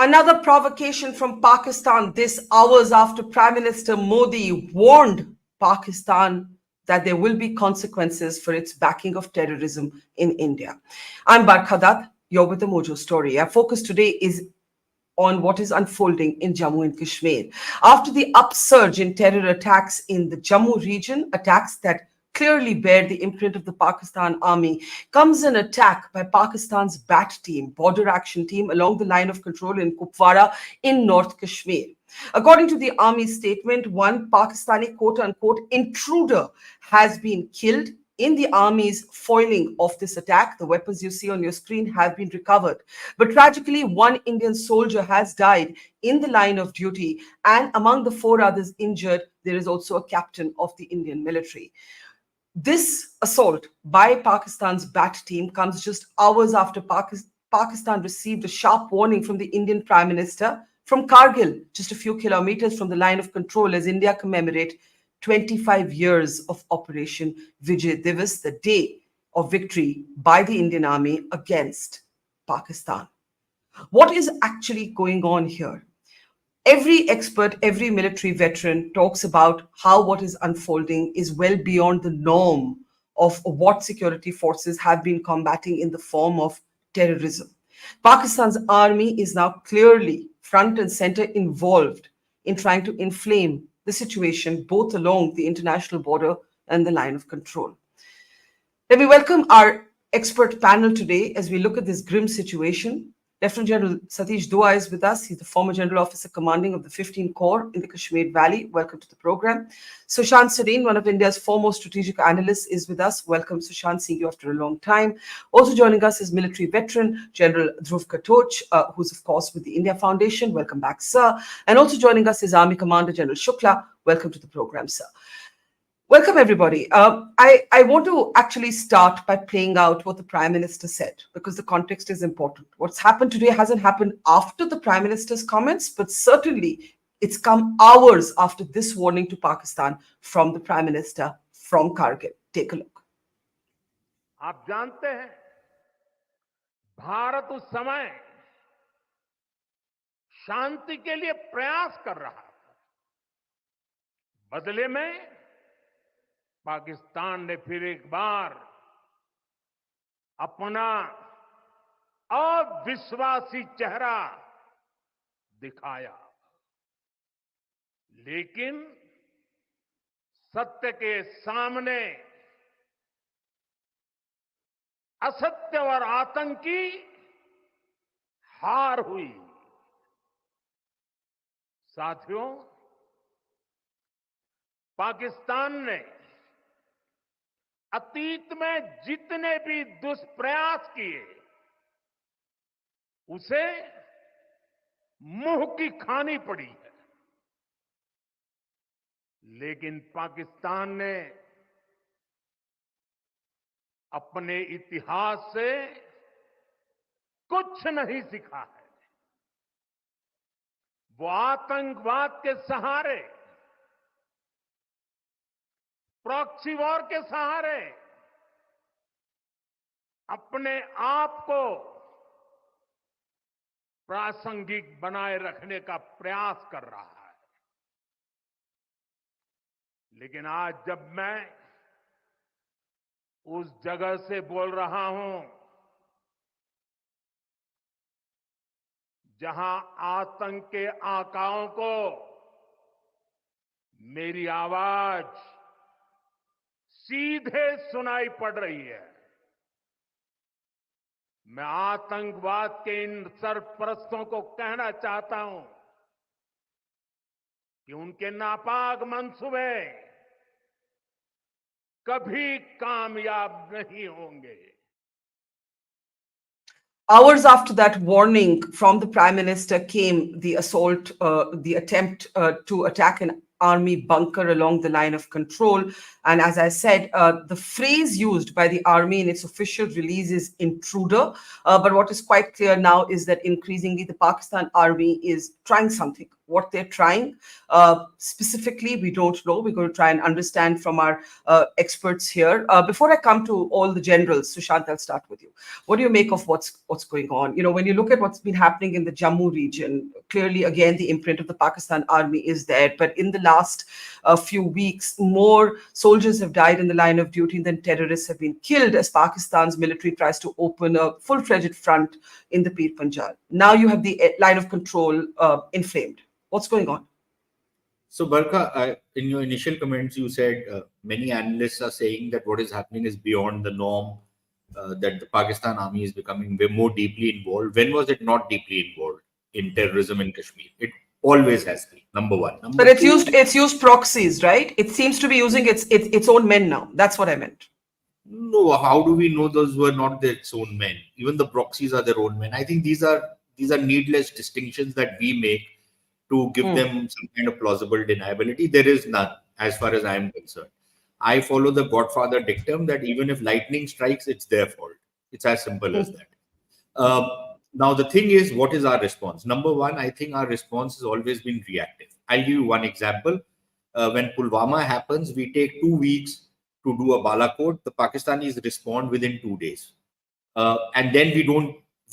Another provocation from Pakistan, this hours after Prime Minister Modi warned Pakistan that there will be consequences for its backing of terrorism in India. I'm Barkha Dutt, you're with the Mojo Story. Our focus today is on what is unfolding in Jammu and Kashmir. After the upsurge in terror attacks in the Jammu region, attacks that clearly bear the imprint of the Pakistan army, comes an attack by Pakistan's BAT team, Border Action Team, along the line of control in Kupwara in North Kashmir. According to the army statement, one Pakistani quote-unquote intruder has been killed. In the army's foiling of this attack, the weapons you see on your screen have been recovered. But tragically, one Indian soldier has died in the line of duty, and among the 4 others injured, there is also a captain of the Indian military. This assault by Pakistan's BAT team comes just hours after Pakistan received a sharp warning from the Indian Prime Minister from Kargil, just a few kilometers from the line of control, as India commemorate 25 years of Operation Vijay Divas, the day of victory by the Indian Army against Pakistan. What is actually going on here? Every expert, every military veteran talks about how what is unfolding is well beyond the norm of what security forces have been combating in the form of terrorism. Pakistan's army is now clearly front and center involved in trying to inflame the situation both along the international border and the line of control. Let me welcome our expert panel today as we look at this grim situation. Lieutenant General Satish is with us. He's the former General Officer commanding of the 15th Corps in the Kashmir Valley. Welcome to the program. Sushant, Sareen, one of India's foremost strategic analysts, is with us. Welcome, Sushant, seeing you after a long time. Also joining us is military veteran General Dhruv Katoch, who's, of course, with the India Foundation. Welcome back, sir. And also joining us is Army Commander General Shukla. Welcome to the program, sir. Welcome, everybody. I want to actually start by playing out what the Prime Minister said, because the context is important. What's happened today hasn't happened after the Prime Minister's comments, but certainly it's come hours after this warning to Pakistan from the Prime Minister from Kargil. Take a look. आप जानते हैं, भारत उस समय शांति के लिए प्रयास कर रहा था. बदले में पाकिस्तान ने फिर एक बार अपना अविश्वासी चेहरा दिखाया. लेकिन सत्य के सामने असत्य और आतंकी हार हुई. साथियों, पाकिस्तान ने अतीत में जितने भी दुष्प्रयास किए, उसे मुंह की खानी पड़ी है. लेकिन पाकिस्तान ने अपने इतिहास से कुछ नहीं सीखा है. वो आतंकवाद के सहारे, प्रॉक्सी वॉर के सहारे अपने आप को प्रासंगिक बनाए रखने का प्रयास कर रहा है. लेकिन आज जब मैं उस जगह से बोल रहा हूं जहां आतंक के आकाओं को मेरी आवाज सीधे सुनाई पड़ रही है, मैं आतंकवाद के इन सरपरस्तों को कहना चाहता हूं कि उनके नापाक मंसूबे कभी कामयाब नहीं होंगे. Hours after that warning from the Prime Minister came the assault, the attempt to attack an army bunker along the line of control. And as I said, the phrase used by the army in its official release is intruder. But what is quite clear now is that increasingly the Pakistan army is trying something what they're trying. Specifically, we don't know. We're going to try and understand from our experts here. Before I come to all the generals, Sushant, I'll start with you. What do you make of what's going on? You know, when you look at what's been happening in the Jammu region, clearly, again, the imprint of the Pakistan army is there. But in the last few weeks, more soldiers have died in the line of duty than terrorists have been killed as Pakistan's military tries to open a full-fledged front in the Pir Panjal. Now you have the line of control inflamed. What's going on? So, Barkha, in your initial comments, you said many analysts are saying that what is happening is beyond the norm, that the Pakistan army is becoming way more deeply involved. When was it not deeply involved in terrorism in Kashmir? It always has been, number one. But it's used proxies, right? It seems to be using its own men now. That's what I meant. No, how do we know those were not its own men? Even the proxies are their own men. I think these are needless distinctions that we make to give them some kind of plausible deniability. There is none, as far as I am concerned. I follow the Godfather dictum that even if lightning strikes, it's their fault. It's as simple as that. Now, the thing is, what is our response? Number one, I think our response has always been reactive. I'll give you one example. When Pulwama happens, we take 2 weeks to do a Balakot. The Pakistanis respond within 2 days. And then we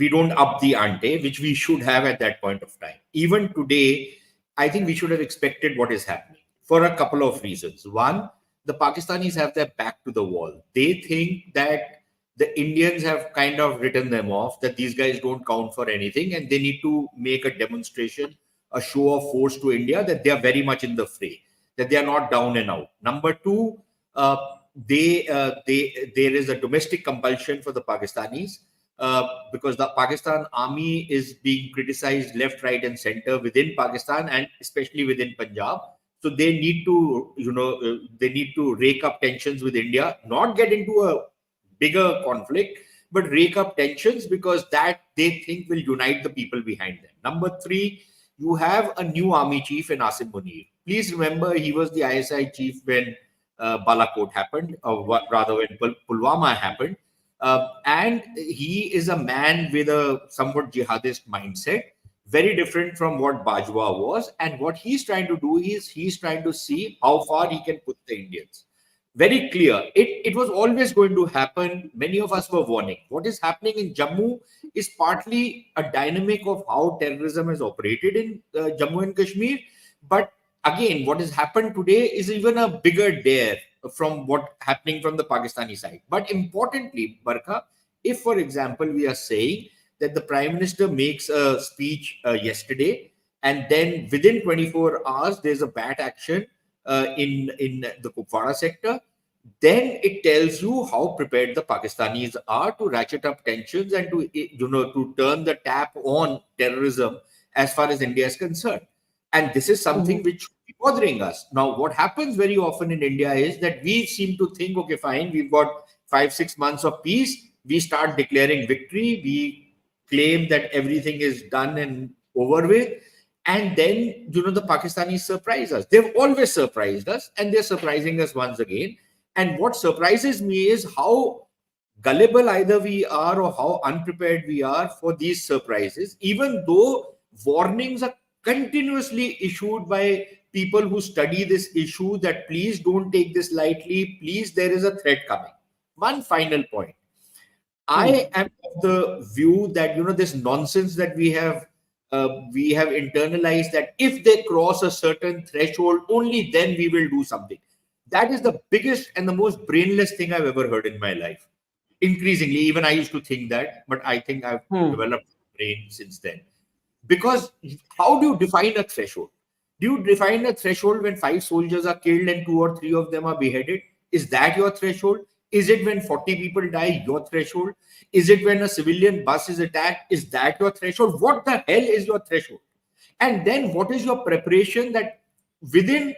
don't up the ante, which we should have at that point of time. Even today, I think we should have expected what is happening for a couple of reasons. One, the Pakistanis have their back to the wall. They think that the Indians have kind of written them off, that these guys don't count for anything, and they need to make a demonstration, a show of force to India, that they are very much in the fray, that they are not down and out. Number two, there is a domestic compulsion for the Pakistanis, because the Pakistan army is being criticized left, right, and center within Pakistan, and especially within Punjab. So they need to, they need to rake up tensions with India, not get into a bigger conflict, but rake up tensions, because that they think will unite the people behind them. Number three, you have a new army chief in Asim Munir. Please remember, he was the ISI chief when Balakot happened, or rather when Pulwama happened. And he is a man with a somewhat jihadist mindset, very different from what Bajwa was. And what he's trying to do is he's trying to see how far he can put the Indians. Very clear. It was always going to happen. Many of us were warning. What is happening in Jammu is partly a dynamic of how terrorism has operated in Jammu and Kashmir. But again, what has happened today is even a bigger dare from what happening from the Pakistani side. But importantly, Barkha, if, for example, we are saying that the Prime Minister makes a speech yesterday, and then within 24 hours, there's a bat action in the Kupwara sector, then it tells you how prepared the Pakistanis are to ratchet up tensions and to turn the tap on terrorism as far as India is concerned. And this is something which should be bothering us. Now, what happens very often in India is that we seem to think, okay, fine, we've got 5-6 months of peace. We start declaring victory. We claim that everything is done and over with. And then, the Pakistanis surprise us. They've always surprised us, and they're surprising us once again. And what surprises me is how gullible either we are or how unprepared we are for these surprises, even though warnings are continuously issued by people who study this issue that please don't take this lightly. Please, there is a threat coming. One final point. I am of the view that, this nonsense that we have internalized, that if they cross a certain threshold, only then we will do something. That is the biggest and the most brainless thing I've ever heard in my life. Increasingly, even I used to think that, but I think I've developed a brain since then. Because how do you define a threshold? Do you define a threshold when 5 soldiers are killed and 2 or 3 of them are beheaded? Is that your threshold? Is it when 40 people die, your threshold? Is it when a civilian bus is attacked? Is that your threshold? What the hell is your threshold? And then what is your preparation that within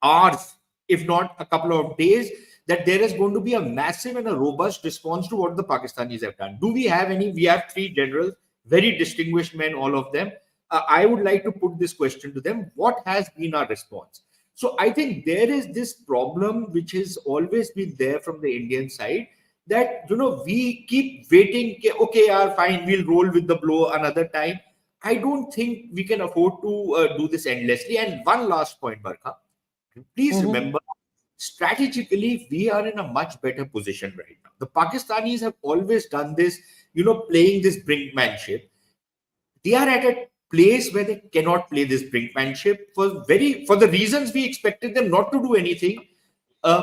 hours, if not a couple of days, that there is going to be a massive and a robust response to what the Pakistanis have done? Do we have any? We have 3 generals, very distinguished men, all of them. I would like to put this question to them. What has been our response? So I think there is this problem which has always been there from the Indian side, that, we keep waiting. Okay, fine, we'll roll with the blow another time. I don't think we can afford to do this endlessly. And one last point, Barkha. Please remember, strategically, we are in a much better position right now. The Pakistanis have always done this, playing this brinkmanship. They are at a place where they cannot play this brinkmanship for the reasons we expected them not to do anything. Uh,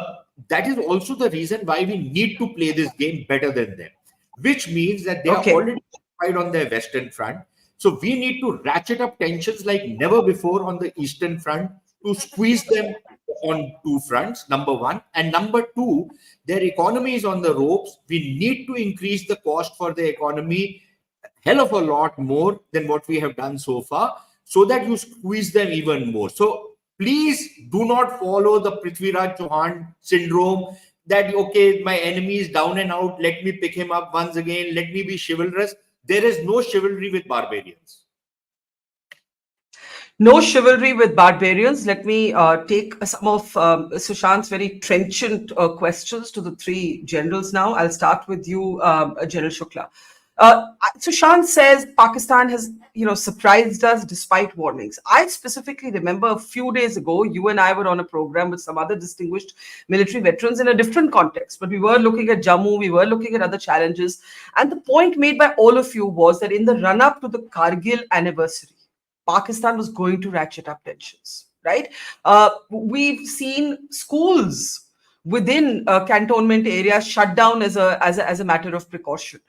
that is also the reason why we need to play this game better than them, which means that they are Okay. already occupied on their western front. So we need to ratchet up tensions like never before on the eastern front to squeeze them on two fronts, number one. And number two, their economy is on the ropes. We need to increase the cost for the economy hell of a lot more than what we have done so far, so that you squeeze them even more. So please do not follow the Prithviraj Chauhan syndrome that, okay, my enemy is down and out, let me pick him up once again, let me be chivalrous. There is no chivalry with barbarians. No chivalry with barbarians. Let me take some of Sushant's very trenchant questions to the three generals now. I'll start with you, General Shukla. Sushant says Pakistan has, surprised us despite warnings. I specifically remember a few days ago, you and I were on a program with some other distinguished military veterans in a different context, but we were looking at Jammu, we were looking at other challenges. And the point made by all of you was that in the run-up to the Kargil anniversary, Pakistan was going to ratchet up tensions, right? We've seen schools within cantonment areas shut down as a matter of precaution.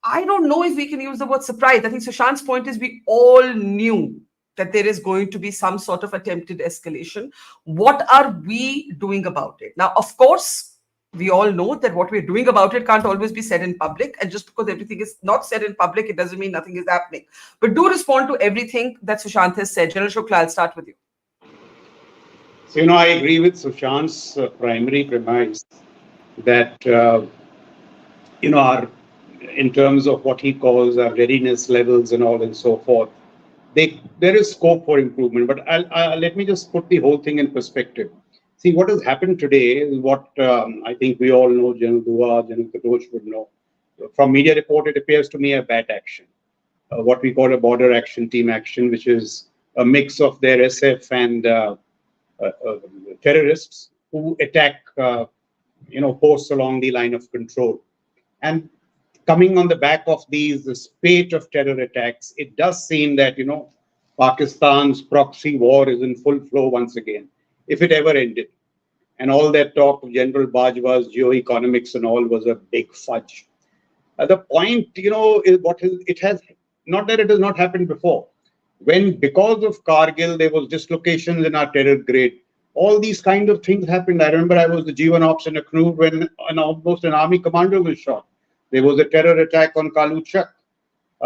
I don't know if we can use the word surprise. I think Sushant's point is we all knew that there is going to be some sort of attempted escalation. What are we doing about it? Now, of course, we all know that what we're doing about it can't always be said in public. And just because everything is not said in public, it doesn't mean nothing is happening. But do respond to everything that Sushant has said. General Shukla, I'll start with you. So, I agree with Sushant's primary premise that, in terms of what he calls our readiness levels and all and so forth, there is scope for improvement. But let me just put the whole thing in perspective. See, what has happened today is what I think we all know, General Dhruv, General Katoch would know. From media report, it appears to me a BAT action, what we call a border action team action, which is a mix of their SF and terrorists who attack, posts along the line of control. And coming on the back of the spate of terror attacks, it does seem that, Pakistan's proxy war is in full flow once again, if it ever ended. And all that talk of General Bajwa's geoeconomics and all was a big fudge. The point, is it has, not that it has not happened before. Because of Kargil, there was dislocations in our terror grid. All these kind of things happened. I remember I was the G1 Ops in Akhnoor when almost an army commander was shot. There was a terror attack on Kaluchak.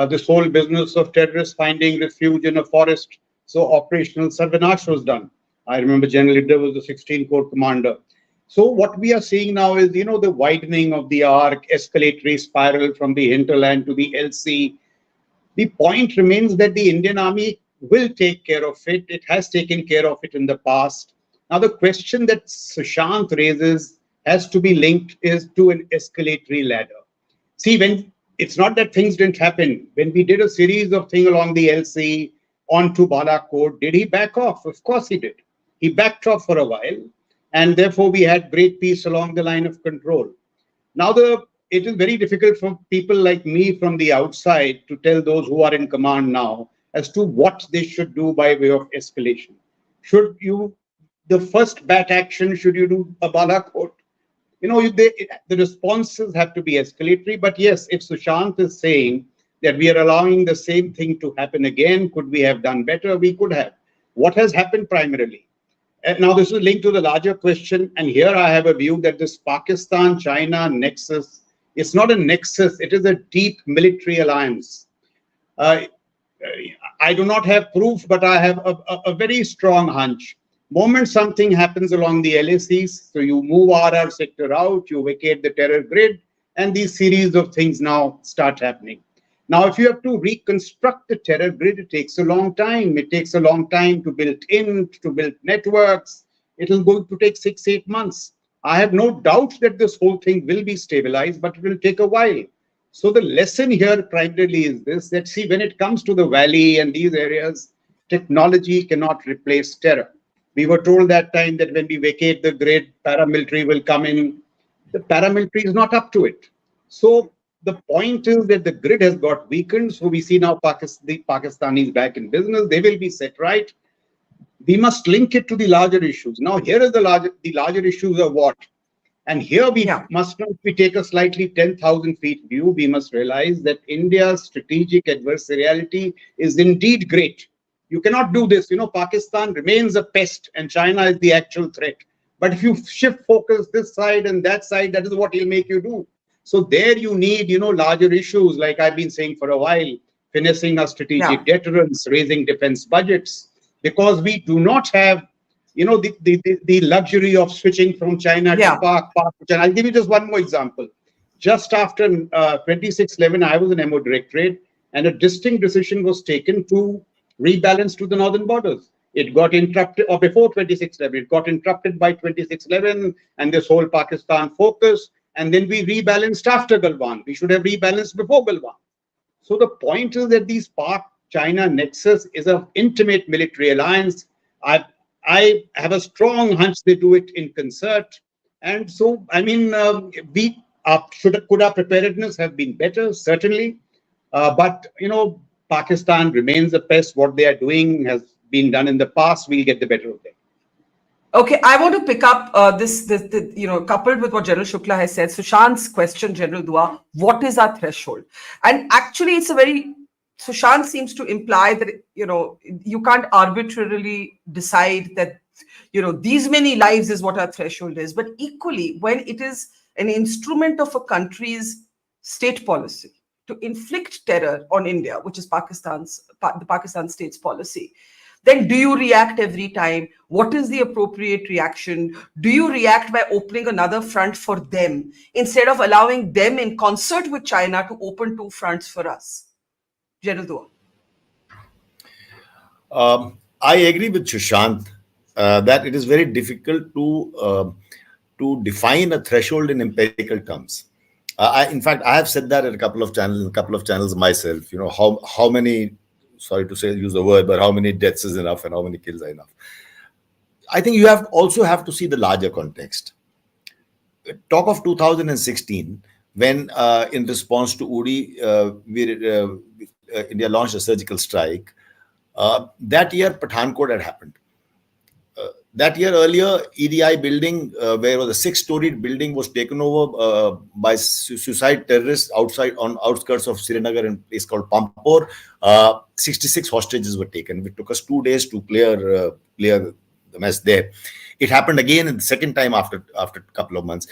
This whole business of terrorists finding refuge in a forest, so operational Sarvinash was done. I remember General Idda was the 16th Corps commander. So what we are seeing now is, the widening of the arc, escalatory spiral from the hinterland to the LC. The point remains that the Indian Army will take care of it. It has taken care of it in the past. Now, the question that Sushant raises has to be linked to an escalatory ladder. See, when it's not that things didn't happen. When we did a series of things along the LC onto Balakot, did he back off? Of course he did. He backed off for a while, and therefore we had great peace along the line of control. Now, it is very difficult for people like me from the outside to tell those who are in command now as to what they should do by way of escalation. The first bat action, should you do a Balakot? The responses have to be escalatory. But yes, if Sushant is saying that we are allowing the same thing to happen again, could we have done better? We could have. What has happened primarily? Now, this is linked to the larger question. And here I have a view that this Pakistan-China nexus, it's not a nexus. It is a deep military alliance. I do not have proof, but I have a very strong hunch. Moment something happens along the LACs, so you move RR sector out, you vacate the terror grid, and these series of things now start happening. Now, if you have to reconstruct the terror grid, it takes a long time. It takes a long time to build networks. It is going to take 6-8 months. I have no doubt that this whole thing will be stabilized, but it will take a while. So the lesson here primarily is this, that see, when it comes to the valley and these areas, technology cannot replace terror. We were told that time that when we vacate the grid, paramilitary will come in. The paramilitary is not up to it. So the point is that the grid has got weakened. So we see now the Pakistanis back in business. They will be set right. We must link it to the larger issues. Now, here is the larger issues are what? And here we must not, if we take a slightly 10,000 feet view, we must realize that India's strategic adversariality is indeed great. You cannot do this. Pakistan remains a pest and China is the actual threat. But if you shift focus this side and that side, that is what he'll make you do. So there you need, larger issues, like I've been saying for a while, finessing our strategic deterrence, raising defense budgets, because we do not have the luxury of switching from China to Pak to China. I'll give you just one more example. Just after 2611, I was in MO Directorate, and a distinct decision was taken to rebalance to the northern borders. It got interrupted, or before 2611, it got interrupted by 2611 and this whole Pakistan focus. And then we rebalanced after Galwan. We should have rebalanced before Galwan. So the point is that these Pak-China nexus is an intimate military alliance. I have a strong hunch they do it in concert. And so, I mean, could our preparedness have been better? Certainly. But, Pakistan remains a pest. What they are doing has been done in the past. We'll get the better of them. Okay, I want to pick up this, coupled with what General Shukla has said. Sushant's question, General Dua, what is our threshold? And actually, Sushant seems to imply that, you can't arbitrarily decide that, these many lives is what our threshold is. But equally, when it is an instrument of a country's state policy to inflict terror on India, which is the Pakistan state's policy, then do you react every time? What is the appropriate reaction? Do you react by opening another front for them instead of allowing them in concert with China to open two fronts for us? General Dua. I agree with Sushant that it is very difficult to define a threshold in empirical terms. In fact, I have said that in a couple of channels myself. How many, sorry to use the word, but how many deaths is enough and how many kills are enough. I think you also have to see the larger context. Talk of 2016, when in response to Uri, India launched a surgical strike. That year, Pathankot had happened. That year earlier, EDI building, where was a 6-storied building, was taken over by suicide terrorists on outskirts of Srinagar in a place called Pampur. 66 hostages were taken. It took us 2 days to clear the mess there. It happened again the second time after a couple of months.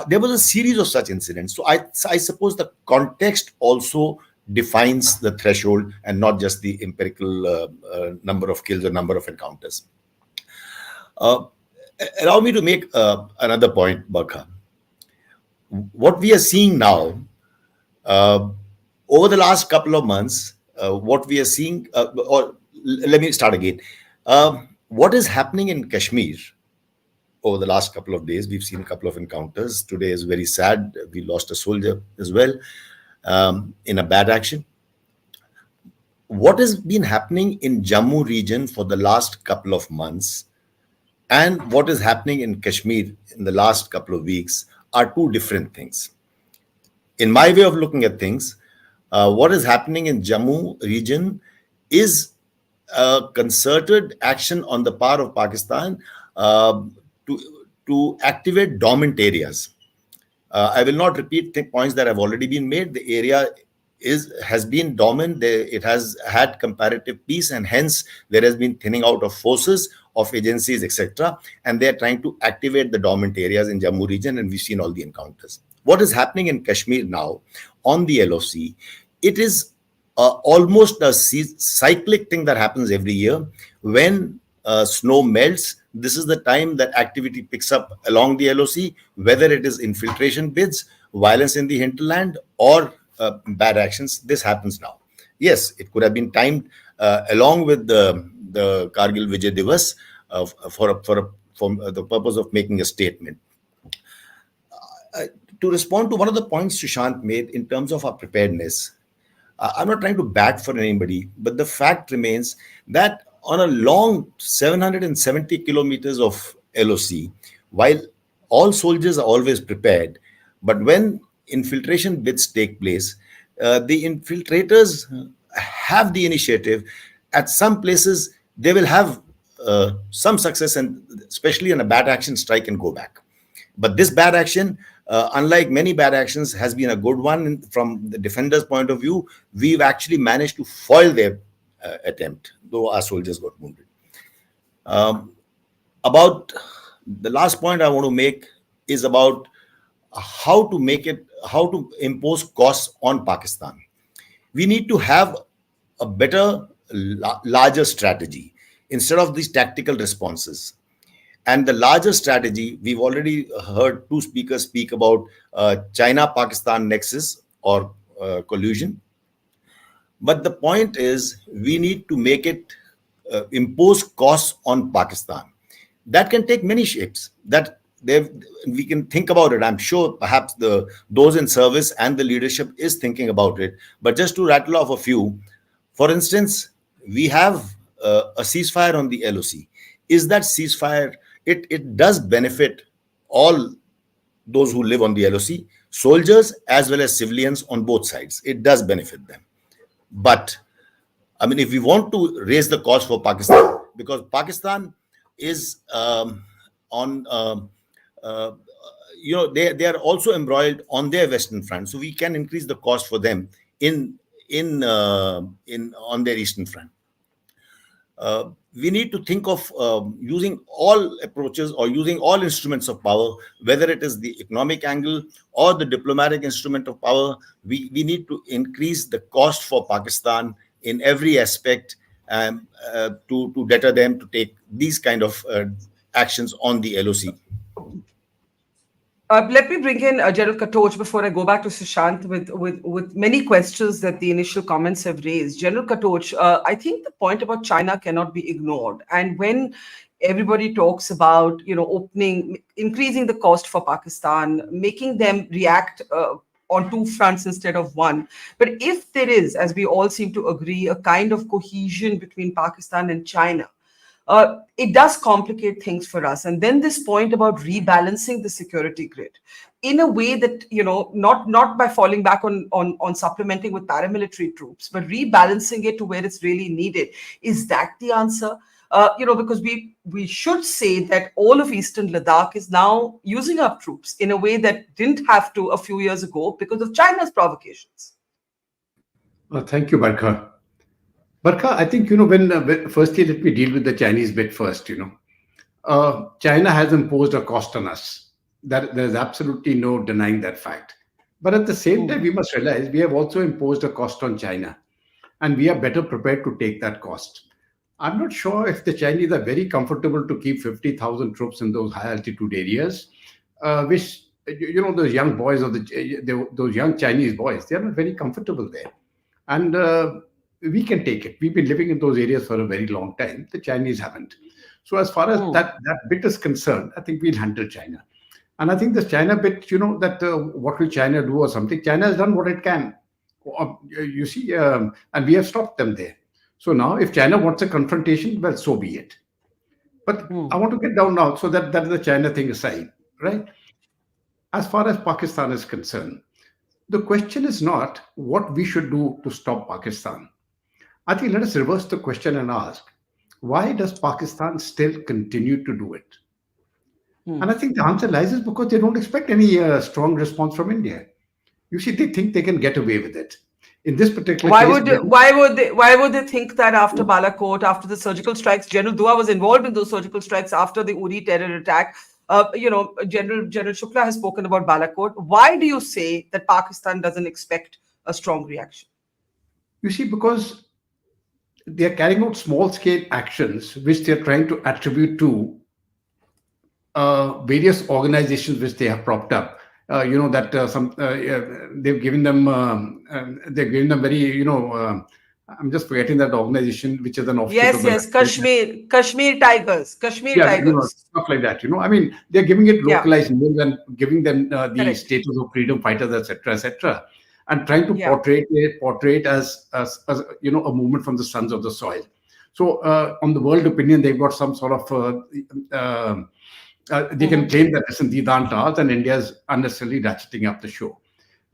There was a series of such incidents. So I suppose the context also defines the threshold and not just the empirical number of kills or number of encounters. Allow me to make another point, Barkha. What we are seeing now, over the last couple of months, what we are seeing, or let me start again. What is happening in Kashmir over the last couple of days? We've seen a couple of encounters. Today is very sad. We lost a soldier as well in a bad action. What has been happening in Jammu region for the last couple of months and what is happening in Kashmir in the last couple of weeks are two different things. In my way of looking at things, what is happening in Jammu region is a concerted action on the part of Pakistan to activate dormant areas. I will not repeat the points that have already been made. The area has been dormant. It has had comparative peace, and hence there has been thinning out of forces, of agencies, etc. And they are trying to activate the dormant areas in Jammu region, and we've seen all the encounters. What is happening in Kashmir now on the LOC? It is almost a cyclic thing that happens every year. When snow melts, this is the time that activity picks up along the LOC, whether it is infiltration bids, violence in the hinterland, or bad actions. This happens now. Yes, it could have been timed along with the Kargil Vijay Divas for the purpose of making a statement. to respond to one of the points Sushant made in terms of our preparedness, I'm not trying to bat for anybody, but the fact remains that on a long 770 kilometers of LOC, while all soldiers are always prepared, but when infiltration bits take place, the infiltrators have the initiative. At some places, they will have some success, and especially in a bad action strike and go back. But this bad action, unlike many bad actions, has been a good one from the defender's point of view. We've actually managed to foil their attempt, though our soldiers got wounded. About the last point I want to make is about how to impose costs on Pakistan. We need to have a better, larger strategy instead of these tactical responses. And the larger strategy, we've already heard two speakers speak about China-Pakistan nexus or collusion. But the point is, we need to make it impose costs on Pakistan. That can take many shapes. We can think about it. I'm sure perhaps those in service and the leadership is thinking about it. But just to rattle off a few, for instance, we have a ceasefire on the LOC. Is that ceasefire, it does benefit all those who live on the LOC, soldiers as well as civilians on both sides. It does benefit them. But I mean, if we want to raise the cost for Pakistan, because Pakistan is they are also embroiled on their western front, so we can increase the cost for them on their eastern front. We need to think of using all approaches or using all instruments of power, whether it is the economic angle or the diplomatic instrument of power. We need to increase the cost for Pakistan in every aspect to deter them to take these kind of actions on the LOC. Let me bring in General Katoch before I go back to Sushant with many questions that the initial comments have raised. General Katoch, I think the point about China cannot be ignored. And when everybody talks about, increasing the cost for Pakistan, making them react on two fronts instead of one. But if there is, as we all seem to agree, a kind of cohesion between Pakistan and China, it does complicate things for us. And then this point about rebalancing the security grid in a way that, not by falling back on supplementing with paramilitary troops, but rebalancing it to where it's really needed. Is that the answer? Because we should say that all of Eastern Ladakh is now using up troops in a way that didn't have to a few years ago because of China's provocations. Thank you, Barkha. Barkha, I think, firstly, let me deal with the Chinese bit first, China has imposed a cost on us. There's absolutely no denying that fact. But at the same time, we must realize we have also imposed a cost on China, and we are better prepared to take that cost. I'm not sure if the Chinese are very comfortable to keep 50,000 troops in those high altitude areas, which, those young boys or those young Chinese boys, they are not very comfortable there. And we can take it. We've been living in those areas for a very long time. The Chinese haven't. So as far as that bit is concerned, I think we'll handle China. And I think the China bit, what will China do or something? China has done what it can. You see, and we have stopped them there. So now if China wants a confrontation, well, so be it. But I want to get down now so that the China thing aside, right? As far as Pakistan is concerned, the question is not what we should do to stop Pakistan. I think let us reverse the question and ask, why does Pakistan still continue to do it? And I think the answer lies is because they don't expect any strong response from India. You see, they think they can get away with it. In this particular case, why would they think that after Balakot, after the surgical strikes? General Dua was involved in those surgical strikes after the Uri terror attack. General Shukla has spoken about Balakot. Why do you say that Pakistan doesn't expect a strong reaction? You see, because they are carrying out small-scale actions which they are trying to attribute to various organizations which they have propped up. They've given them very I'm just forgetting that organization, which is an offshoot Yes, of the yes, Kashmir Tigers, Kashmir yeah, Tigers. stuff like that. I mean, they're giving it Yeah, localized names and giving them the correct. status of freedom fighters, etc., etc., and trying to Yeah. portray it as a movement from the sons of the soil. So, on the world opinion, they've got some sort of they can Mhm. claim that listen, these aren't ours, and India is unnecessarily ratcheting up the show.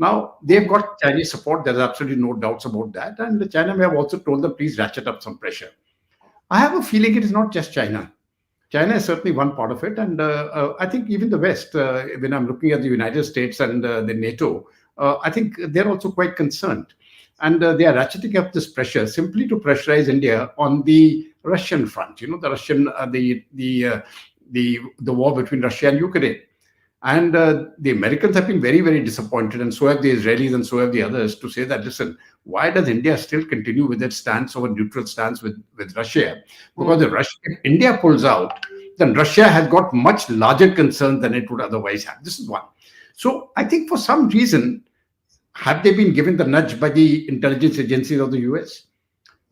Now they've Mhm. got Chinese support. There's absolutely no doubts about that, and China may have also told them, please ratchet up some pressure. I have a feeling it is not just China. China is certainly one part of it, and I think even the West, when I'm looking at the United States and the NATO, I think they're also quite concerned, and they are ratcheting up this pressure simply to pressurize India on the Russian front. The Russian, the war between Russia and Ukraine. And the Americans have been very, very disappointed, and so have the Israelis, and so have the others, to say that, listen, why does India still continue with its stance or neutral stance with Russia? Because if India pulls out, then Russia has got much larger concerns than it would otherwise have. This is one. So I think for some reason, have they been given the nudge by the intelligence agencies of the US?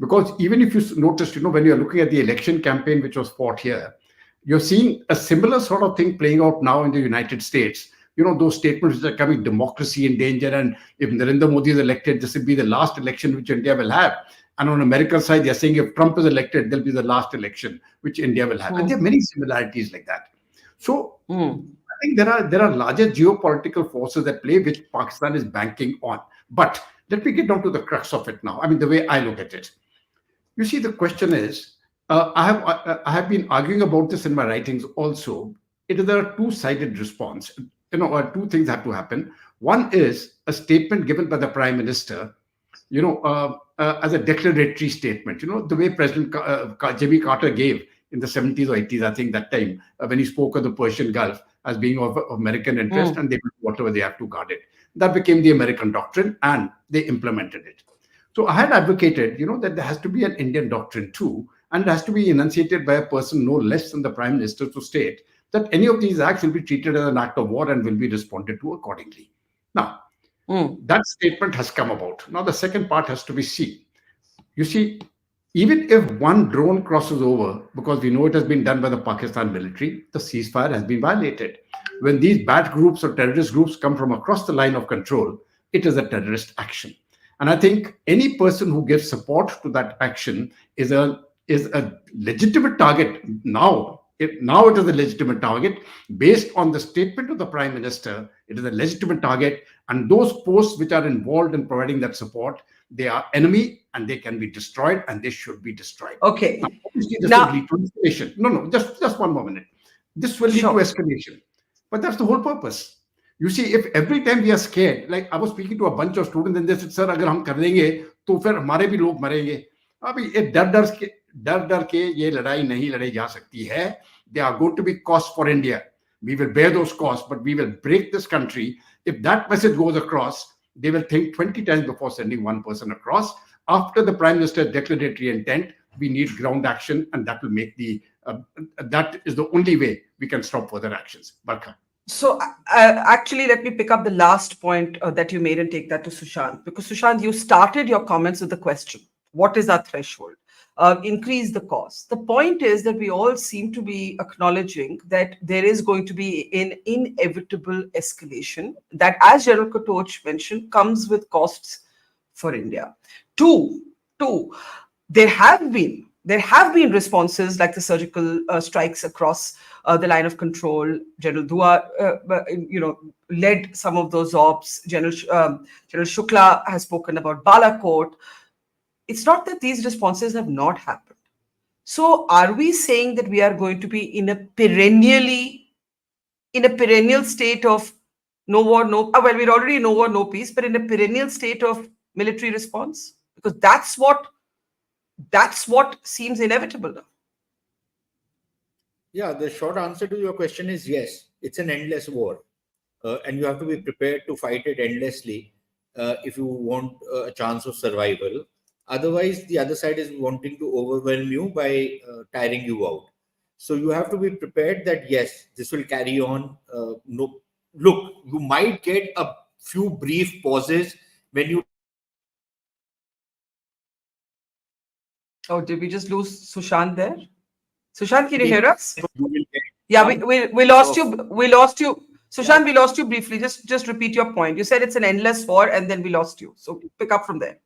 Because even if you noticed, when you're looking at the election campaign which was fought here, you're seeing a similar sort of thing playing out now in the United States. Those statements which are coming, democracy in danger, and if Narendra Modi is elected, this will be the last election which India will have. And on American side, they're saying if Trump is elected, there'll be the last election which India will have. And there are many similarities like that. So I think there are larger geopolitical forces at play which Pakistan is banking on. But let me get down to the crux of it now. I mean, the way I look at it. You see, the question is, I have been arguing about this in my writings also. There are two-sided response. Two things have to happen. One is a statement given by the Prime Minister, as a declaratory statement. The way President Jimmy Carter gave in the 70s or 80s, I think that time, when he spoke of the Persian Gulf as being of American interest, and they will do whatever they have to guard it. That became the American doctrine, and they implemented it. So I had advocated, that there has to be an Indian doctrine too, and it has to be enunciated by a person no less than the Prime Minister to state that any of these acts will be treated as an act of war and will be responded to accordingly. Now, that statement has come about. Now, the second part has to be seen. You see, even if one drone crosses over, because we know it has been done by the Pakistan military, the ceasefire has been violated. When these bad groups or terrorist groups come from across the line of control, it is a terrorist action. And I think any person who gives support to that action is a legitimate target now. Now it is a legitimate target based on the statement of the Prime Minister. It is a legitimate target, and those posts which are involved in providing that support, they are enemy and they can be destroyed, and they should be destroyed. Okay. Now, obviously, this will Now, lead to escalation. No, just one more minute. This will lead to escalation, but that's the whole purpose. You see, if every time we are scared, like I was speaking to a bunch of students and they said, sir, अगर हम कर देंगे तो फिर हमारे भी लोग मरेंगे. अभी ये डर के ये लड़ाई नहीं लड़ी जा सकती है. They are going to be costs for India. We will bear those costs, but we will break this country. If that message goes across, they will think 20 times before sending one person across. After the Prime Minister's declaratory intent, we need ground action, and that will make that is the only way we can stop further actions. Barkha. So actually, let me pick up the last point that you made and take that to Sushant. Because Sushant, you started your comments with the question, what is our threshold? Increase the cost. The point is that we all seem to be acknowledging that there is going to be an inevitable escalation that, as General Katoch mentioned, comes with costs for India. Two, there have been responses like the surgical strikes across the line of control. General Dua, led some of those ops. General Shukla has spoken about Balakot. It's not that these responses have not happened. So are we saying that we are going to be in a perennial state of no war, no, well, we're already no war, no peace, but in a perennial state of military response? Because that's what seems inevitable now. Yeah, the short answer to your question is yes. It's an endless war. And you have to be prepared to fight it endlessly if you want a chance of survival. Otherwise, the other side is wanting to overwhelm you by tiring you out. So you have to be prepared that, yes, this will carry on. No, look, you might get a few brief pauses when you Oh, did we just lose Sushant there? Sushant, can you hear Maybe us? you will get Yeah, some we lost you. of- We lost you. yeah. Sushant, we lost you briefly. Just repeat your point. You said it's an endless war, and then we lost you. So pick up from there.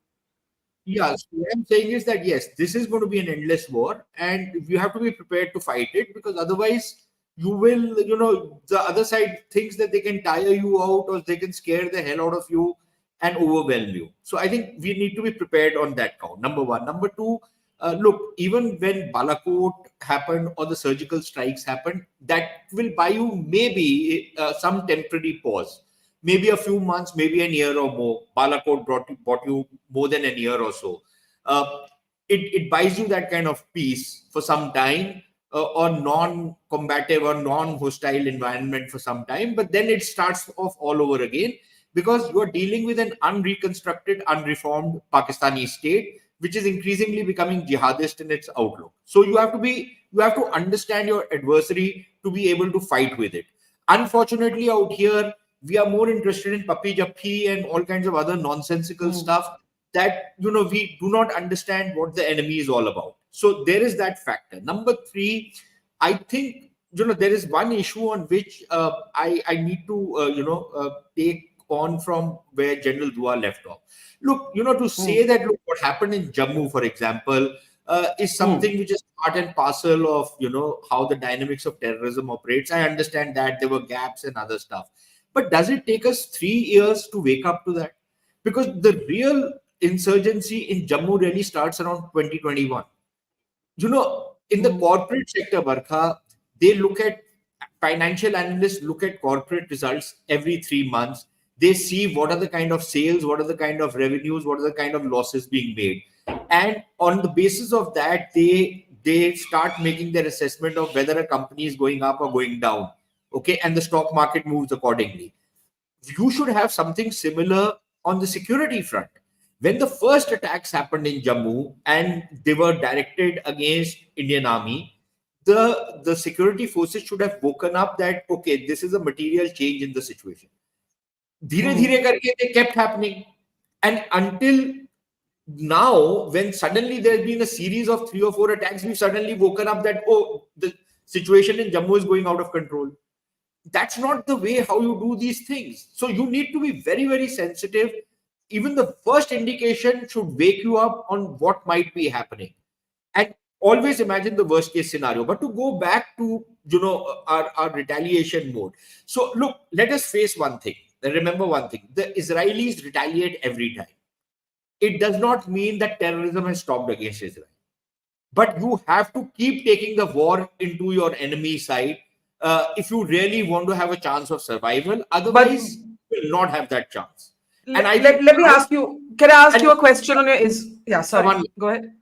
Yeah, so what I'm saying is that yes, this is going to be an endless war, and you have to be prepared to fight it, because otherwise you will, the other side thinks that they can tire you out or they can scare the hell out of you and overwhelm you. So I think we need to be prepared on that count. Number one. Number two, look, even when Balakot happened or the surgical strikes happened, that will buy you maybe some temporary pause. Maybe a few months, maybe a year or more. Balakot bought you more than a year or so. Uh, it buys you that kind of peace for some time, or non-combative or non-hostile environment for some time. But then it starts off all over again, because you are dealing with an unreconstructed, unreformed Pakistani state, which is increasingly becoming jihadist in its outlook. So you have to understand your adversary to be able to fight with it. Unfortunately, out here, we are more interested in puppy jappi and all kinds of other nonsensical stuff that we do not understand what the enemy is all about. So there is that factor. Number three, I think there is one issue on which I need to take on from where General Dua left off. Look, to say that what happened in Jammu, for example, is something which is part and parcel of how the dynamics of terrorism operates. I understand that there were gaps and other stuff, but does it take us 3 years to wake up to that? Because the real insurgency in Jammu really starts around 2021. In the corporate sector, Barkha, they look at financial analysts look at corporate results every 3 months. They see what are the kind of sales, what are the kind of revenues, what are the kind of losses being made, and on the basis of that, they start making their assessment of whether a company is going up or going down. Okay, and the stock market moves accordingly. You should have something similar on the security front. When the first attacks happened in Jammu and they were directed against Indian Army, the security forces should have woken up that, okay, this is a material change in the situation. Dheere dheere karke they kept happening. And until now, when suddenly there's been a series of 3 or 4 attacks, we've suddenly woken up that, oh, the situation in Jammu is going out of control. That's not the way how you do these things. So you need to be very, very sensitive. Even the first indication should wake you up on what might be happening, and always imagine the worst case scenario. But to go back to our retaliation mode. So look, let us face one thing and remember one thing: the Israelis retaliate every time. It does not mean that terrorism has stopped against Israel, but you have to keep taking the war into your enemy side if you really want to have a chance of survival. But Otherwise, you will not have that chance. And I think let me ask you. Can I ask and you a question on your is? Yeah, sorry. one, Go ahead.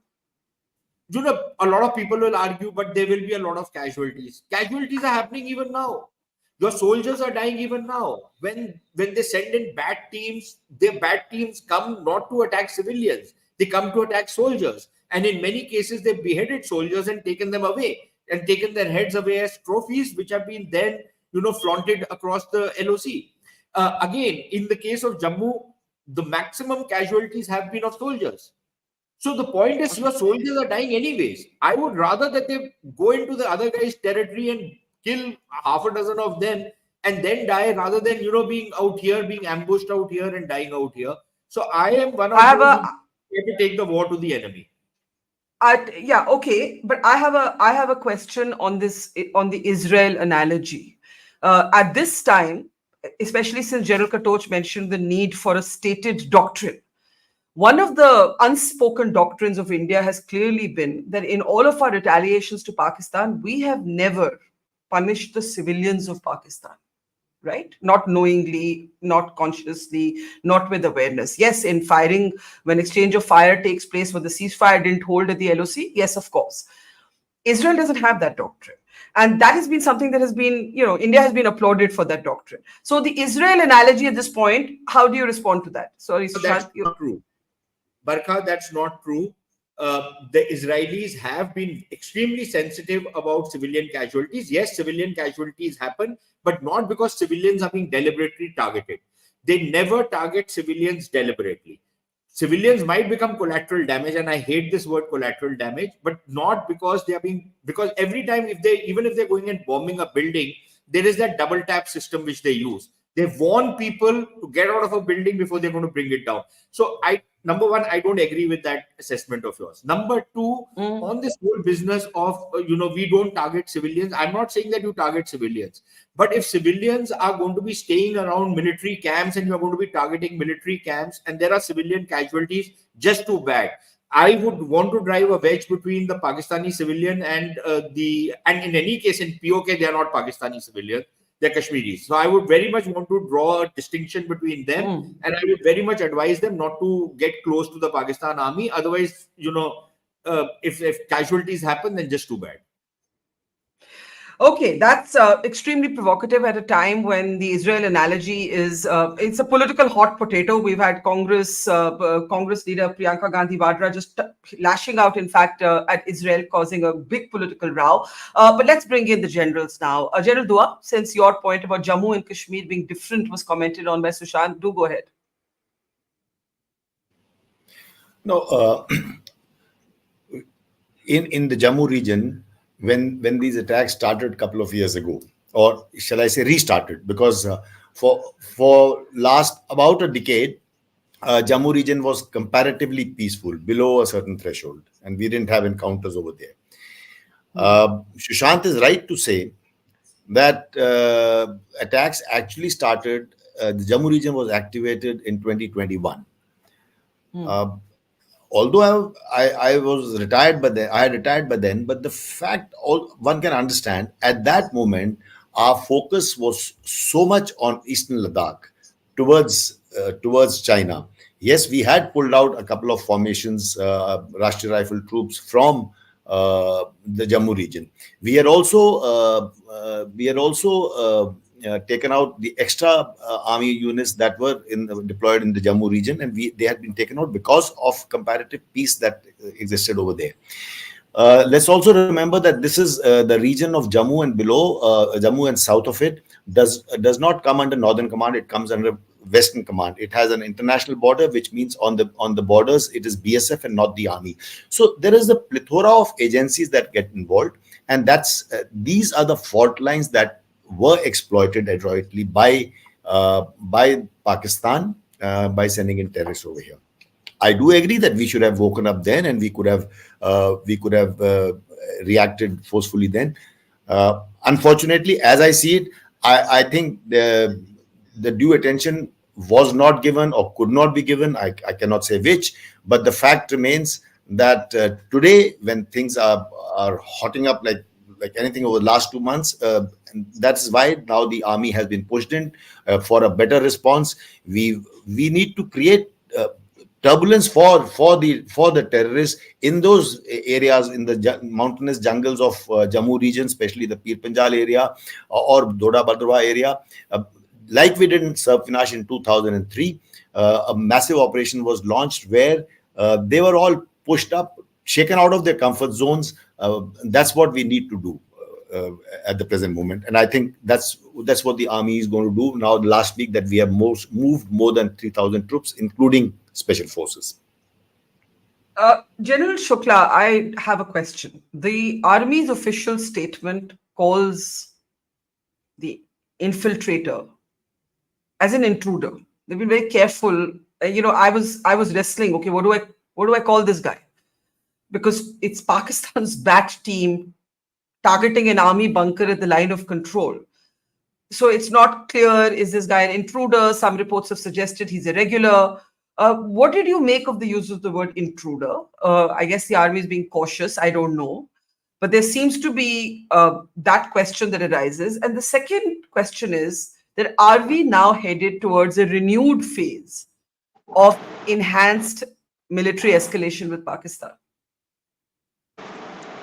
a lot of people will argue, but there will be a lot of casualties. Casualties are happening even now. Your soldiers are dying even now. When they send in bad teams, their bad teams come not to attack civilians. They come to attack soldiers. And in many cases, they've beheaded soldiers and taken them away and taken their heads away as trophies, which have been then, flaunted across the LOC. Again, in the case of Jammu, the maximum casualties have been of soldiers. So the point is, your soldiers are dying anyways. I would rather that they go into the other guy's territory and kill half a dozen of them and then die, rather than being out here, being ambushed out here and dying out here. So I am one I of have those who a have to take the war to the enemy. yeah, okay, but I have a question on the Israel analogy. At this time, especially since General Katoch mentioned the need for a stated doctrine, one of the unspoken doctrines of India has clearly been that in all of our retaliations to Pakistan, we have never punished the civilians of Pakistan, right? Not knowingly, not consciously, not with awareness. Yes, in firing, when exchange of fire takes place, when the ceasefire didn't hold at the LOC, yes, of course. Israel doesn't have that doctrine. And that has been something that has been, India has been applauded for that doctrine. So the Israel analogy at this point, how do you respond to that? Sorry, So that's Sushant. not true. Barkha, that's not true. The Israelis have been extremely sensitive about civilian casualties. Yes, civilian casualties happen, but not because civilians are being deliberately targeted. They never target civilians deliberately. Civilians might become collateral damage, and I hate this word collateral damage, but not because they are being, because every time even if they're going and bombing a building, there is that double tap system which they use. They warn people to get out of a building before they're going to bring it down. So number one, I don't agree with that assessment of yours. Number two, on this whole business of, we don't target civilians. I'm not saying that you target civilians, but if civilians are going to be staying around military camps and you're going to be targeting military camps and there are civilian casualties, just too bad. I would want to drive a wedge between the Pakistani civilian and and in any case in POK, they are not Pakistani civilians, they're Kashmiris. So I would very much want to draw a distinction between them, and I would very much advise them not to get close to the Pakistan army. Otherwise, if casualties happen, then just too bad. Okay, that's extremely provocative at a time when the Israel analogy is, it's a political hot potato. We've had Congress leader Priyanka Gandhi Vadra just lashing out, in fact, at Israel, causing a big political row. But let's bring in the generals now. General Dua, since your point about Jammu and Kashmir being different was commented on by Sushant, do go ahead. No, in the Jammu region, when these attacks started a couple of years ago, or shall I say restarted, because for last about a decade, Jammu region was comparatively peaceful, below a certain threshold, and we didn't have encounters over there. Sushant is right to say that attacks actually started, the Jammu region was activated in 2021. Although I was retired by then, I had retired by then, but the fact one can understand at that moment, our focus was so much on Eastern Ladakh towards China. Yes, we had pulled out a couple of formations, Rashtriya Rifle troops from the Jammu region. We had also taken out the extra army units that were deployed in the Jammu region, and they had been taken out because of comparative peace that existed over there. Let's also remember that this is the region of Jammu and below, Jammu and south of it does not come under Northern Command. It comes under Western Command. It has an international border, which means on the borders it is BSF and not the army. So there is a plethora of agencies that get involved, and these are the fault lines that were exploited adroitly by Pakistan by sending in terrorists over here. I do agree that we should have woken up then, and we could have reacted forcefully then. Unfortunately, as I see it, I think the due attention was not given or could not be given. I cannot say which, but the fact remains that today, when things are hotting up like anything over the last 2 months, and that's why now the army has been pushed in for a better response. We need to create turbulence for the terrorists in those areas, in the mountainous jungles of Jammu region, especially the Pir Panjal area or Doda Bardwa area. Like we did in Sarfinash in 2003, a massive operation was launched where they were all pushed up, shaken out of their comfort zones. That's what we need to do at the present moment, and I think that's what the army is going to do now. Last week that we have moved more than 3,000 troops, including special forces. General Shukla, I have a question. The army's official statement calls the infiltrator as an intruder. They've been very careful. I was wrestling. Okay, what do I call this guy? Because it's Pakistan's bat team targeting an army bunker at the line of control. So it's not clear, is this guy an intruder? Some reports have suggested he's irregular. What did you make of the use of the word intruder? I guess the army is being cautious. I don't know. But there seems to be that question that arises. And the second question is that are we now headed towards a renewed phase of enhanced military escalation with Pakistan?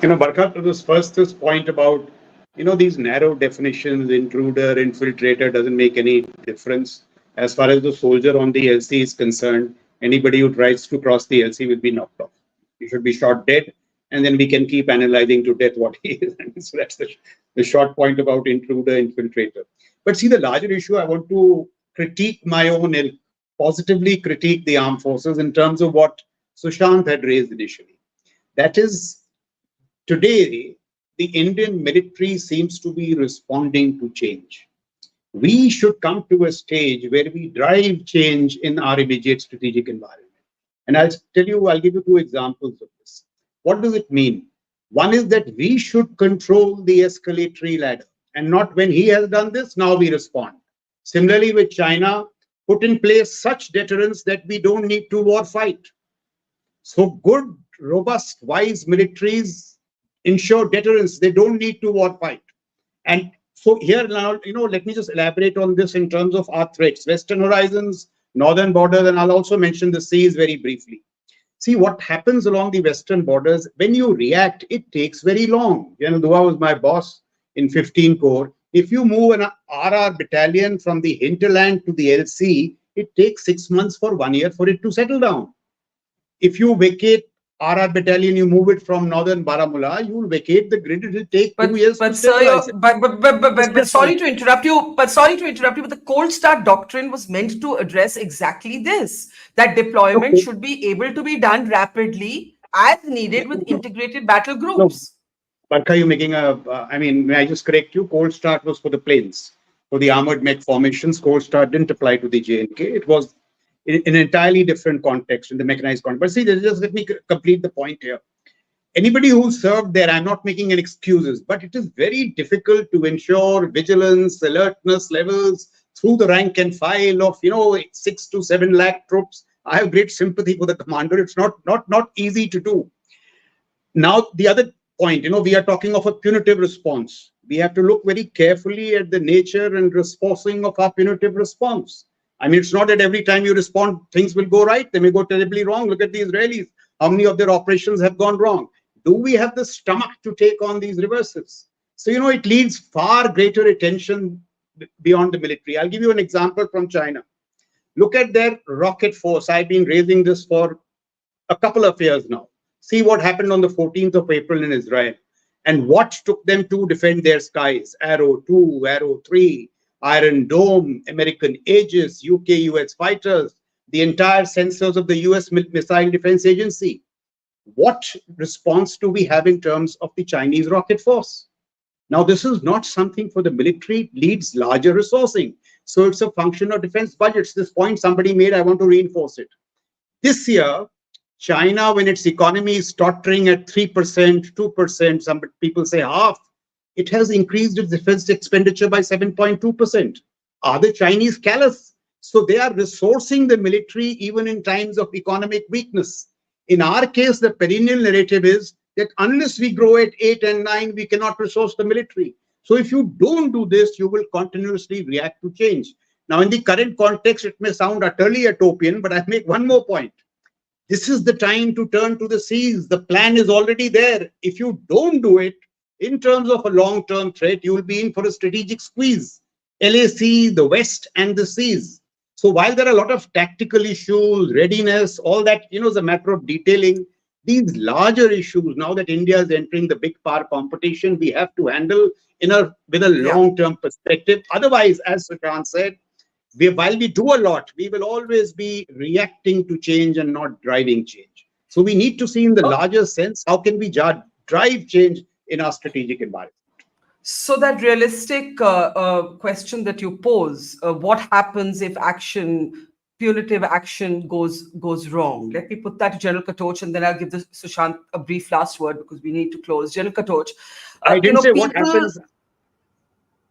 Barkha, to this point about, these narrow definitions, intruder, infiltrator, doesn't make any difference. As far as the soldier on the LC is concerned, anybody who tries to cross the LC will be knocked off. He should be shot dead, and then we can keep analyzing to death what he is. So that's the short point about intruder, infiltrator. But see, the larger issue, I want to critique my own ilk positively critique the armed forces in terms of what Sushant had raised initially. That is, today, the Indian military seems to be responding to change. We should come to a stage where we drive change in our immediate strategic environment. And I'll give you two examples of this. What does it mean? One is that we should control the escalatory ladder, and not when he has done this, now we respond. Similarly, with China, put in place such deterrence that we don't need to war fight. So good, robust, wise militaries ensure deterrence. They don't need to war fight. And so here now, let me just elaborate on this in terms of our threats, Western horizons, northern borders, and I'll also mention the seas very briefly. See what happens along the western borders. When you react, it takes very long. Dua was my boss in 15 Corps. If you move an RR battalion from the hinterland to the LC, it takes 6 months for 1 year for it to settle down. If you vacate RR battalion, you move it from northern Baramulla, you will vacate the grid. It will take 2 years to stabilize it. But sorry to interrupt you. But the cold start doctrine was meant to address exactly this: that deployment should be able to be done rapidly as needed with integrated battle groups. Barkha, you're making may I just correct you? Cold start was for the planes, for the armored mech formations. Cold start didn't apply to the JNK. It was in an entirely different context, in the mechanized context. But see, just let me complete the point here. Anybody who served there, I'm not making any excuses, but it is very difficult to ensure vigilance, alertness levels through the rank and file of 6 to 7 lakh troops. I have great sympathy for the commander. It's not easy to do. Now, the other point, we are talking of a punitive response. We have to look very carefully at the nature and resourcing of our punitive response. I mean, it's not that every time you respond, things will go right. They may go terribly wrong. Look at the Israelis. How many of their operations have gone wrong? Do we have the stomach to take on these reverses? So, it needs far greater attention beyond the military. I'll give you an example from China. Look at their rocket force. I've been raising this for a couple of years now. See what happened on the 14th of April in Israel and what took them to defend their skies. Arrow 2, Arrow 3, Iron Dome, American Aegis, UK, US fighters, the entire sensors of the US Missile Defense Agency. What response do we have in terms of the Chinese rocket force? Now, this is not something for the military. It needs larger resourcing. So it's a function of defense budgets. This point somebody made, I want to reinforce it. This year, China, when its economy is tottering at 3%, 2%, some people say half, it has increased its defense expenditure by 7.2%. Are the Chinese callous? So they are resourcing the military even in times of economic weakness. In our case, the perennial narrative is that unless we grow at 8 and 9, we cannot resource the military. So if you don't do this, you will continuously react to change. Now, in the current context, it may sound utterly utopian, but I make one more point. This is the time to turn to the seas. The plan is already there. If you don't do it, in terms of a long-term threat, you will be in for a strategic squeeze. LAC, the West, and the seas. So while there are a lot of tactical issues, readiness, all that, is a matter of detailing. These larger issues, now that India is entering the big power competition, we have to handle with a long-term perspective. Otherwise, as Sushant said, while we do a lot, we will always be reacting to change and not driving change. So we need to see in the larger sense, how can we drive change in our strategic environment? So that realistic question that you pose, what happens if punitive action goes wrong? Let me put that to General Katoch, and then I'll give Sushant a brief last word because we need to close. General Katoch, I didn't say what happens.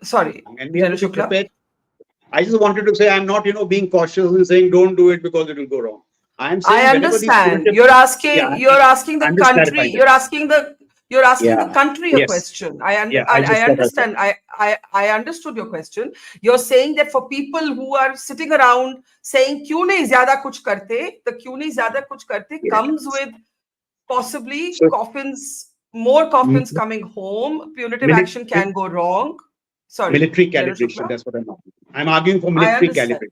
Sorry, General Shukla. I just wanted to say I'm not, being cautious and saying don't do it because it will go wrong. I'm saying I understand. You're asking the country. You're asking the country a question. I understand. I understood your question. You're saying that for people who are sitting around saying "Kyun nahi zyada kuch karte," the "Kyun nahi zyada kuch karte" comes with possibly more coffins coming home. Punitive action can go wrong. Sorry, military calibration. That's what I'm arguing. I'm arguing for military calibration.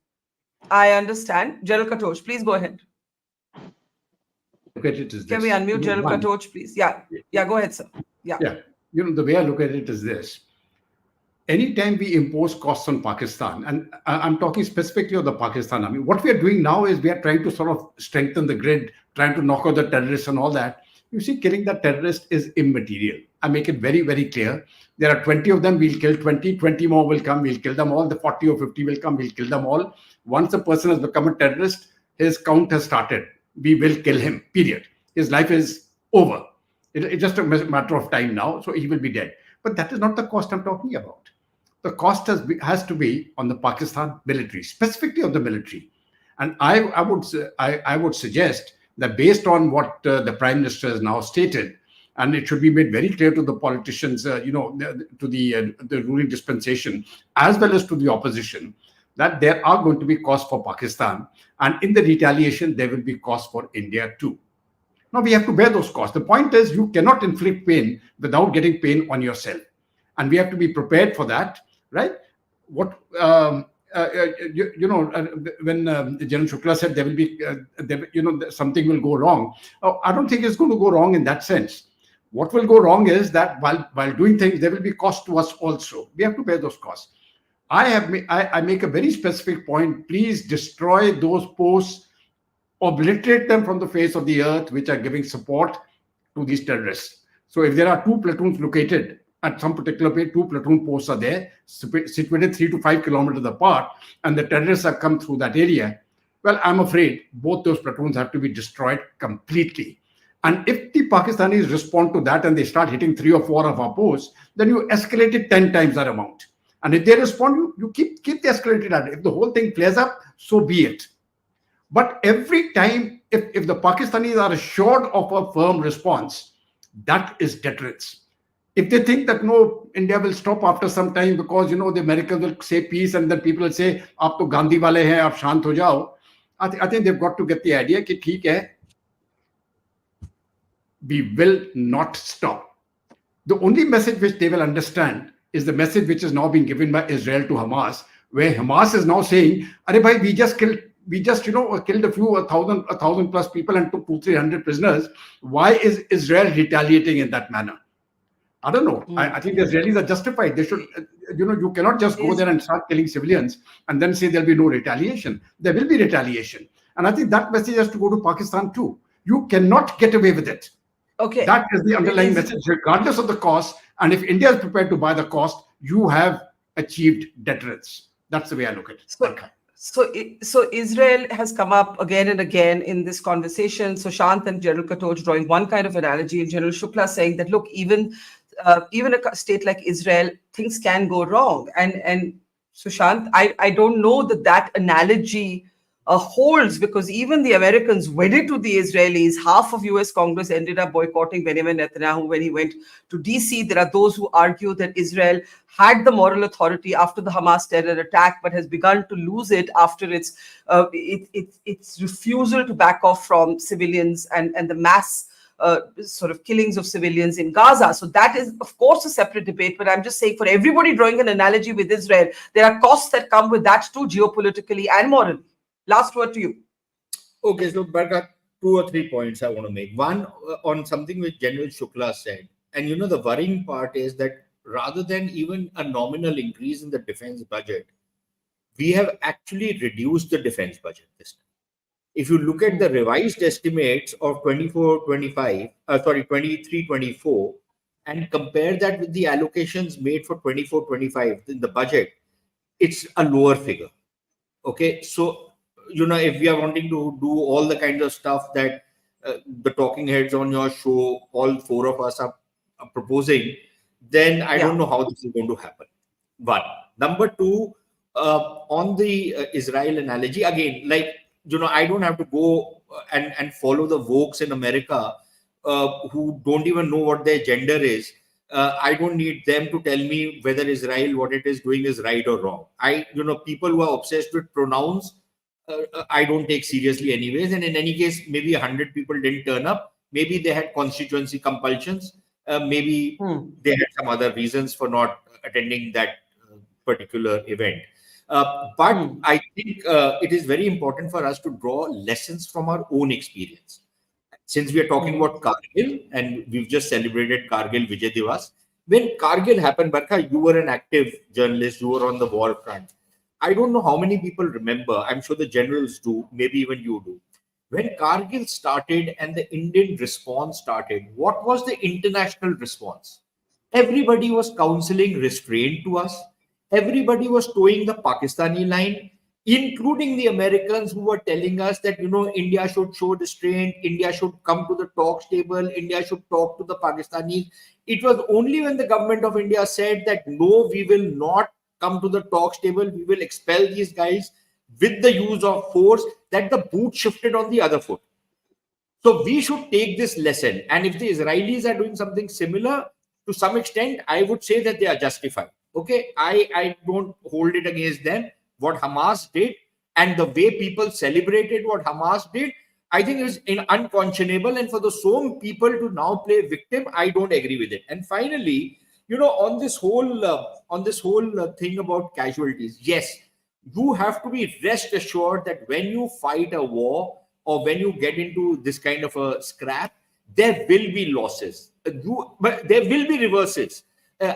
I understand. General Katoch, please go ahead. Look at it as this. Can we unmute General Katoch, please? Yeah, go ahead, sir. Yeah. The way I look at it is this. anytime we impose costs on Pakistan, and I'm talking specifically of the Pakistan army, what we are doing now is we are trying to sort of strengthen the grid, trying to knock out the terrorists and all that. You see, killing the terrorist is immaterial. I make it very, very clear. There are 20 of them, we'll kill 20, 20 more will come, we'll kill them all. The 40 or 50 will come, we'll kill them all. Once a person has become a terrorist, his count has started. We will kill him, period. His life is over. It's just a matter of time now, so he will be dead. But that is not the cost I'm talking about. The cost has to be on the Pakistan military, specifically of the military. And I would suggest that based on what the Prime Minister has now stated, and it should be made very clear to the politicians, to the ruling dispensation, as well as to the opposition, that there are going to be costs for Pakistan. And in the retaliation, there will be costs for India too. Now, we have to bear those costs. The point is, you cannot inflict pain without getting pain on yourself. And we have to be prepared for that, right? What when General Shukla said there will be, something will go wrong. I don't think it's going to go wrong in that sense. What will go wrong is that while doing things, there will be cost to us also. We have to bear those costs. I make a very specific point. Please destroy those posts, obliterate them from the face of the earth, which are giving support to these terrorists. So if there are 2 platoons located at some particular place, 2 platoon posts are there, situated 3 to 5 kilometers apart, and the terrorists have come through that area, well, I'm afraid both those platoons have to be destroyed completely. And if the Pakistanis respond to that and they start hitting 3 or 4 of our posts, then you escalate it 10 times that amount. And if they respond, you keep the escalated at it. If the whole thing flares up, so be it. But every time, if the Pakistanis are assured of a firm response, that is deterrence. If they think that no, India will stop after some time because, the Americans will say peace and then people will say, aap to Gandhi wale hain, aap shant ho jao. I think they've got to get the idea that, theek hai, we will not stop. The only message which they will understand is the message which is now being given by Israel to Hamas, where Hamas is now saying, "Arey bhai, we just killed a few 1,000 plus people and took 200-300 prisoners. Why is Israel retaliating in that manner?" I don't know. I think the Israelis are justified. They should, you cannot just go there and start killing civilians and then say there'll be no retaliation. There will be retaliation. And I think that message has to go to Pakistan too. You cannot get away with it. Okay. That is the underlying message, regardless of the cost. And if India is prepared to buy the cost, you have achieved deterrence. That's the way I look at it. So Israel has come up again and again in this conversation. Sushant and General Katoch drawing one kind of analogy, and General Shukla saying that, look, even a state like Israel, things can go wrong. And Sushant, I don't know that analogy holds, because even the Americans wedded to the Israelis. Half of US Congress ended up boycotting Benjamin Netanyahu when he went to DC. There are those who argue that Israel had the moral authority after the Hamas terror attack, but has begun to lose it after its refusal to back off from civilians and the mass sort of killings of civilians in Gaza. So that is, of course, a separate debate. But I'm just saying, for everybody drawing an analogy with Israel, there are costs that come with that too, geopolitically and morally. Last word to you. Okay, so Barkha, 2 or 3 points I want to make. One, on something which General Shukla said. And the worrying part is that rather than even a nominal increase in the defense budget, we have actually reduced the defense budget this time. If you look at the revised estimates of 23-24, and compare that with the allocations made for 24-25 in the budget, it's a lower figure. Okay, so if we are wanting to do all the kinds of stuff that the talking heads on your show, all 4 of us are proposing, then I don't know how this is going to happen. One. Number 2, on the Israel analogy, again, I don't have to go and follow the Vokes in America who don't even know what their gender is. I don't need them to tell me whether Israel, what it is doing, is right or wrong. People who are obsessed with pronouns, I don't take seriously anyways. And in any case, maybe 100 people didn't turn up. Maybe they had constituency compulsions. Maybe they had some other reasons for not attending that particular event. But I think it is very important for us to draw lessons from our own experience. Since we are talking about Kargil, and we've just celebrated Kargil Vijay Diwas, When Kargil happened, Barkha, you were an active journalist, you were on the war front. I don't know how many people remember, I'm sure the generals do, maybe even you do. When Kargil started and the Indian response started, what was the international response? Everybody was counseling restraint to us. Everybody was towing the Pakistani line, including the Americans who were telling us that, India should show restraint, India should come to the talks table, India should talk to the Pakistanis. It was only when the government of India said that, no, we will not come to the talks table, we will expel these guys with the use of force, that the boot shifted on the other foot. So we should take this lesson. And if the Israelis are doing something similar, to some extent, I would say that they are justified. Okay, I don't hold it against them. What Hamas did and the way people celebrated what Hamas did, I think it was unconscionable. And for the same people to now play victim, I don't agree with it. And finally, on this whole thing about casualties, yes, you have to be rest assured that when you fight a war or when you get into this kind of a scrap, there will be losses. But there will be reverses.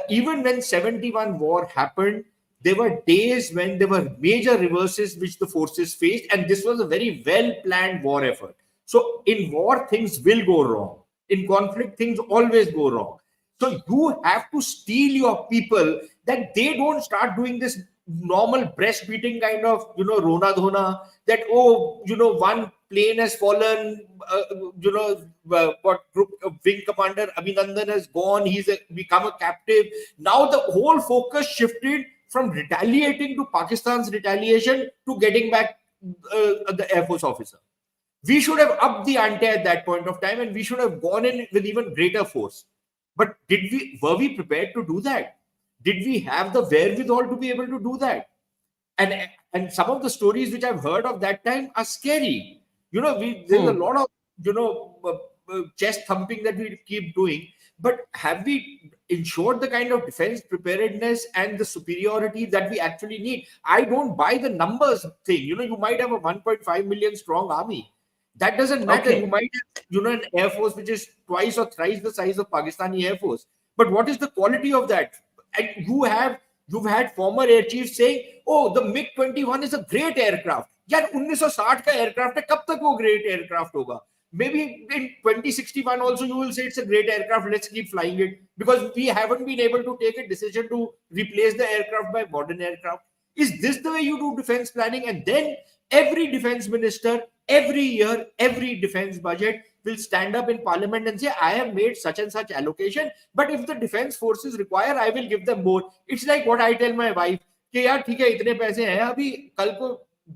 Even when 71 war happened, there were days when there were major reverses which the forces faced, and this was a very well-planned war effort. So in war, things will go wrong. In conflict, things always go wrong. So you have to steel your people that they don't start doing this normal breast beating kind of, Rona Dhona, that, one plane has fallen, what group wing commander Abhinandan has gone, he's become a captive. Now the whole focus shifted from retaliating to Pakistan's retaliation to getting back the Air Force officer. We should have upped the ante at that point of time, and we should have gone in with even greater force. But were we prepared to do that? Did we have the wherewithal to be able to do that? And some of the stories which I've heard of that time are scary. There's a lot of, chest thumping that we keep doing. But have we ensured the kind of defense preparedness and the superiority that we actually need? I don't buy the numbers thing. You might have a 1.5 million strong army. That doesn't matter. Okay. You might have, an Air Force which is twice or thrice the size of Pakistani Air Force. But what is the quality of that? And you've had former air chiefs saying, oh, the MiG-21 is a great aircraft. यार 1960 का aircraft है, कब तक वो great aircraft होगा? Maybe in 2061 also you will say it's a great aircraft, let's keep flying it, because we haven't been able to take a decision to replace the aircraft by modern aircraft. Is this the way you do defense planning? And then every defense minister, every year, every defense budget will stand up in parliament and say, I have made such and such allocation, but if the defense forces require, I will give them more. It's like what I tell my wife, कि यार ठीक है इतने पैसे हैं, अभी कल को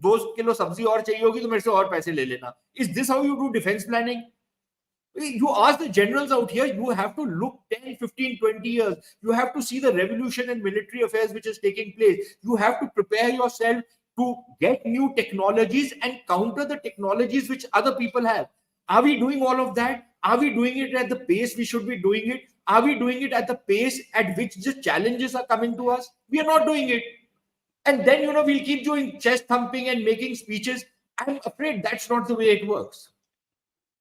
2 किलो सब्जी और चाहिए होगी तो मेरे से और पैसे ले लेना. Is this how you do defense planning? You ask the generals out here, you have to look 10, 15, 20 years. You have to see the revolution in military affairs which is taking place. You have to prepare yourself to get new technologies and counter the technologies which other people have. Are we doing all of that? Are we doing it at the pace we should be doing it? Are we doing it at the pace at which the challenges are coming to us? We are not doing it. And then, we'll keep doing chest thumping and making speeches. I'm afraid that's not the way it works.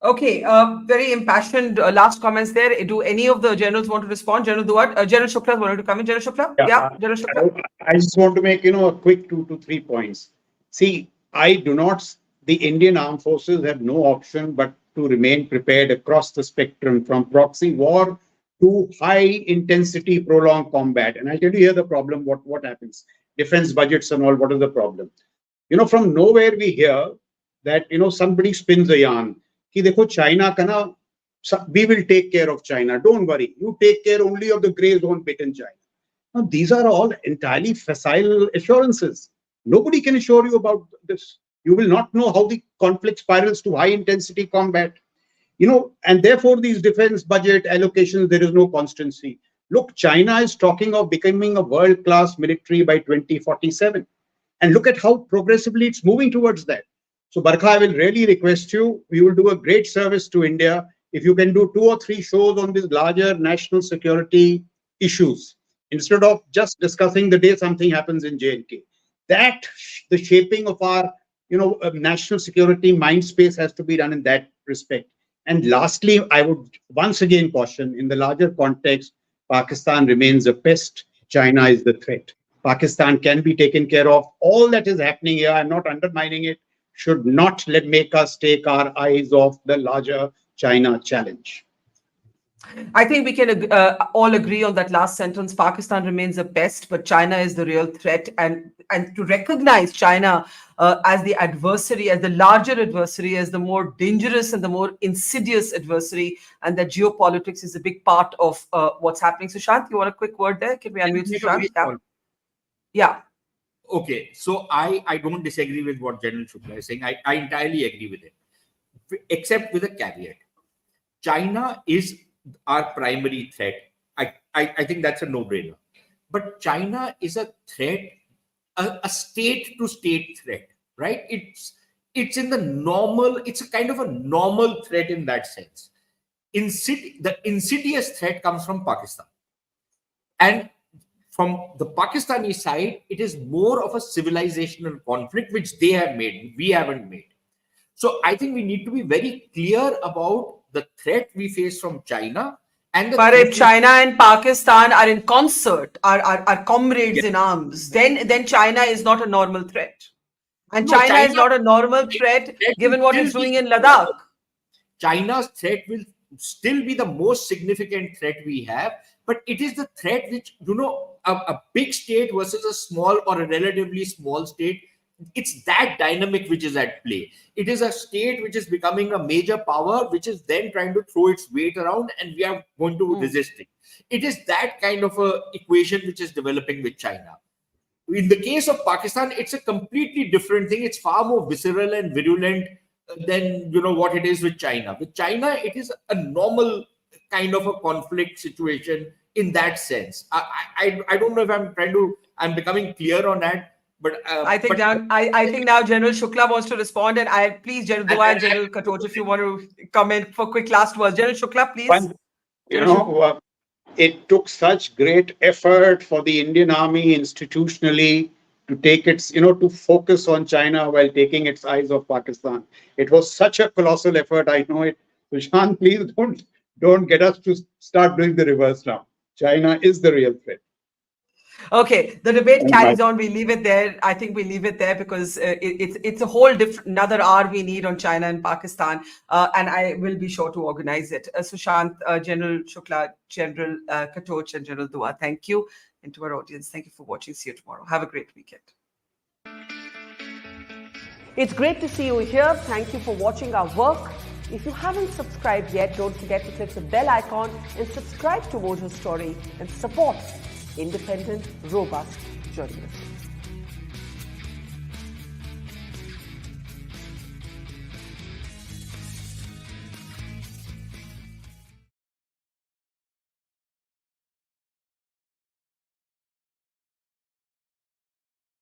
Okay, very impassioned last comments there. Do any of the generals want to respond? General Dutt, General Shukla wanted to come in. General Shukla? Yeah, General Shukla. I just want to make, a quick 2 to 3 points. See, the Indian armed forces have no option but to remain prepared across the spectrum, from proxy war to high intensity prolonged combat. And I'll tell you here the problem, what happens. Defense budgets and all, what is the problem? From nowhere we hear that, somebody spins a yarn. Ki dekho China ka na, we will take care of China. Don't worry. You take care only of the gray zone bit in China. Now, these are all entirely facile assurances. Nobody can assure you about this. You will not know how the conflict spirals to high intensity combat. And therefore these defense budget allocations, there is no constancy. Look, China is talking of becoming a world-class military by 2047. And look at how progressively it's moving towards that. So Barkha, I will really request you, we will do a great service to India if you can do 2 or 3 shows on these larger national security issues, instead of just discussing the day something happens in J&K. That, the shaping of our, national security mind space has to be done in that respect. And lastly, I would once again caution, in the larger context, Pakistan remains a pest. China is the threat. Pakistan can be taken care of. All that is happening here, I'm not undermining it, should not make us take our eyes off the larger China challenge. I think we can all agree on that last sentence. Pakistan remains a pest, but China is the real threat. And to recognize China as the adversary, as the larger adversary, as the more dangerous and the more insidious adversary, and that geopolitics is a big part of what's happening. Sushant, you want a quick word there? Can we unmute Sushant? Yeah. Okay, so I don't disagree with what General Shukla is saying. I entirely agree with it, except with a caveat. China is our primary threat. I think that's a no-brainer. But China is a threat, a state-to-state threat, right? It's in the normal, it's a kind of a normal threat in that sense. The insidious threat comes from Pakistan. And from the Pakistani side, it is more of a civilizational conflict, which they have made, we haven't made. So I think we need to be very clear about the threat we face from China. But if China and Pakistan are in concert, are comrades in arms, then China is not a normal threat. And no, China is not a normal threat given what it's doing in Ladakh. China's threat will still be the most significant threat we have, but it is the threat which, a big state versus a small or a relatively small state, it's that dynamic which is at play. It is a state which is becoming a major power, which is then trying to throw its weight around, and we are going to resist it. It is that kind of a equation which is developing with China. In the case of Pakistan, it's a completely different thing. It's far more visceral and virulent than what it is with China. With China, it is a normal kind of a conflict situation in that sense. I don't know if I'm becoming clear on that. But I think now General Shukla wants to respond, and please, General Dua and General Katoch, if you want to come in for quick last words. General Shukla, please. It took such great effort for the Indian Army institutionally to take its, to focus on China while taking its eyes off Pakistan. It was such a colossal effort. I know it. Sushant, please don't get us to start doing the reverse now. China is the real threat. Okay, the debate carries on. We leave it there. I think we leave it there because it's a whole different, another hour we need on China and Pakistan, and I will be sure to organize it. Sushant, General Shukla, General Katoch, and General Dua, thank you. And to our audience, thank you for watching. See you tomorrow. Have a great weekend. It's great to see you here. Thank you for watching our work. If you haven't subscribed yet, don't forget to click the bell icon and subscribe to Mojo Story and support independent, robust journalism.